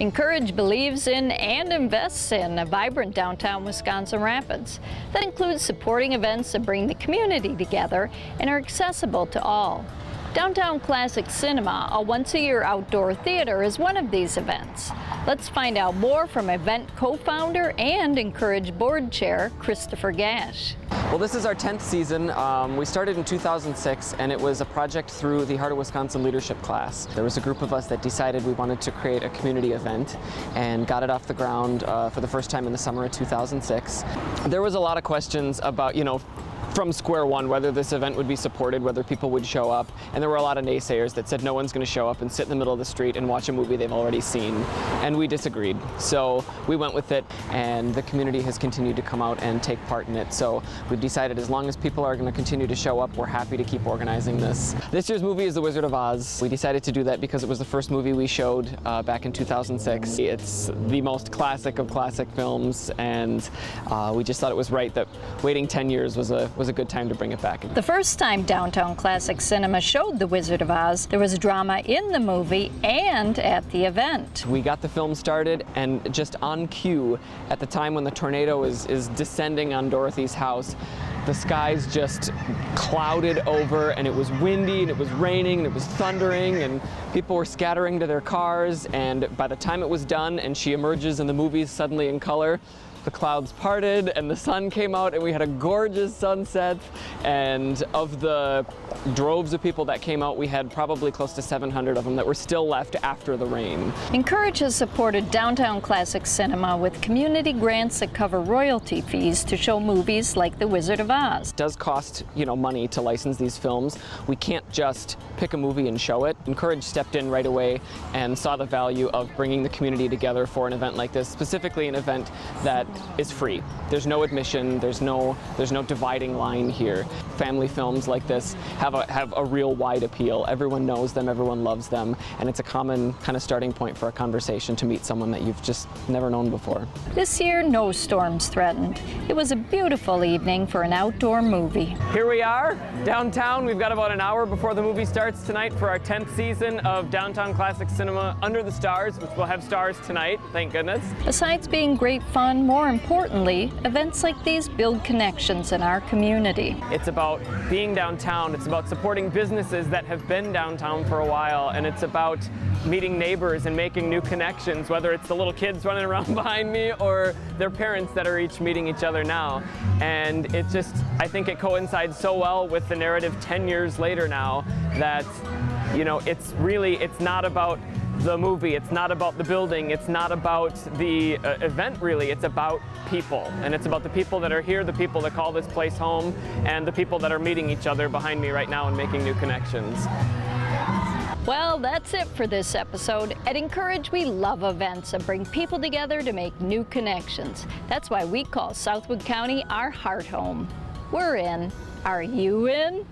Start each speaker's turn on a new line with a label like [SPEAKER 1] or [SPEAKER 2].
[SPEAKER 1] Incourage believes in and invests in a vibrant downtown Wisconsin Rapids that includes supporting events that bring the community together and are accessible to all. Downtown Classic Cinema, a once-a-year outdoor theater, is one of these events. Let's find out more from event co-founder and Incourage board chair, Christopher Gash.
[SPEAKER 2] Well, this is our 10th season. We started in 2006, and it was a project through the Heart of Wisconsin leadership class. There was a group of us that decided we wanted to create a community event and got it off the ground for the first time in the summer of 2006. There was a lot of questions about, from square one, whether this event would be supported, whether people would show up, and there were a lot of naysayers that said no one's going to show up and sit in the middle of the street and watch a movie they've already seen, and we disagreed. So we went with it, and the community has continued to come out and take part in it. So we've decided as long as people are going to continue to show up, we're happy to keep organizing this. This year's movie is The Wizard of Oz. We decided to do that because it was the first movie we showed back in 2006. It's the most classic of classic films, and we just thought it was right that waiting 10 years was a good time to bring it back.
[SPEAKER 1] The first time Downtown Classic Cinema showed The Wizard of Oz, there was drama in the movie and at the event.
[SPEAKER 2] We got the film started, and just on cue, at the time when the tornado is descending on Dorothy's house, the skies just clouded over, and it was windy, and it was raining, and it was thundering, and people were scattering to their cars, and by the time it was done and she emerges in the movie suddenly in color, the clouds parted and the sun came out, and we had a gorgeous sunset. And of the droves of people that came out, we had probably close to 700 of them that were still left after the rain.
[SPEAKER 1] Incourage has supported Downtown Classic Cinema with community grants that cover royalty fees to show movies like The Wizard of Oz.
[SPEAKER 2] It does cost, money to license these films. We can't just pick a movie and show it. Incourage stepped in right away and saw the value of bringing the community together for an event like this, specifically an event that is free. There's no admission, there's no dividing line here. Family films like this have a real wide appeal. Everyone knows them, everyone loves them, and it's a common kind of starting point for a conversation to meet someone that you've just never known before.
[SPEAKER 1] This year, no storms threatened. It was a beautiful evening for an outdoor movie.
[SPEAKER 2] Here we are, downtown. We've got about an hour before the movie starts tonight for our 10th season of Downtown Classic Cinema Under the Stars, which will have stars tonight, thank goodness.
[SPEAKER 1] Besides being great fun, more importantly, events like these build connections in our community.
[SPEAKER 2] It's about being downtown, it's about supporting businesses that have been downtown for a while, and it's about meeting neighbors and making new connections, whether it's the little kids running around behind me or their parents that are each meeting each other now. And I think it coincides so well with the narrative 10 years later now that, it's not about the movie, it's not about the building, it's not about the event really, it's about people. And it's about the people that are here, the people that call this place home, and the people that are meeting each other behind me right now and making new connections.
[SPEAKER 1] Well, that's it for this episode. At Incourage, we love events that bring people together to make new connections. That's why we call Southwood County our heart home. We're in. Are you in?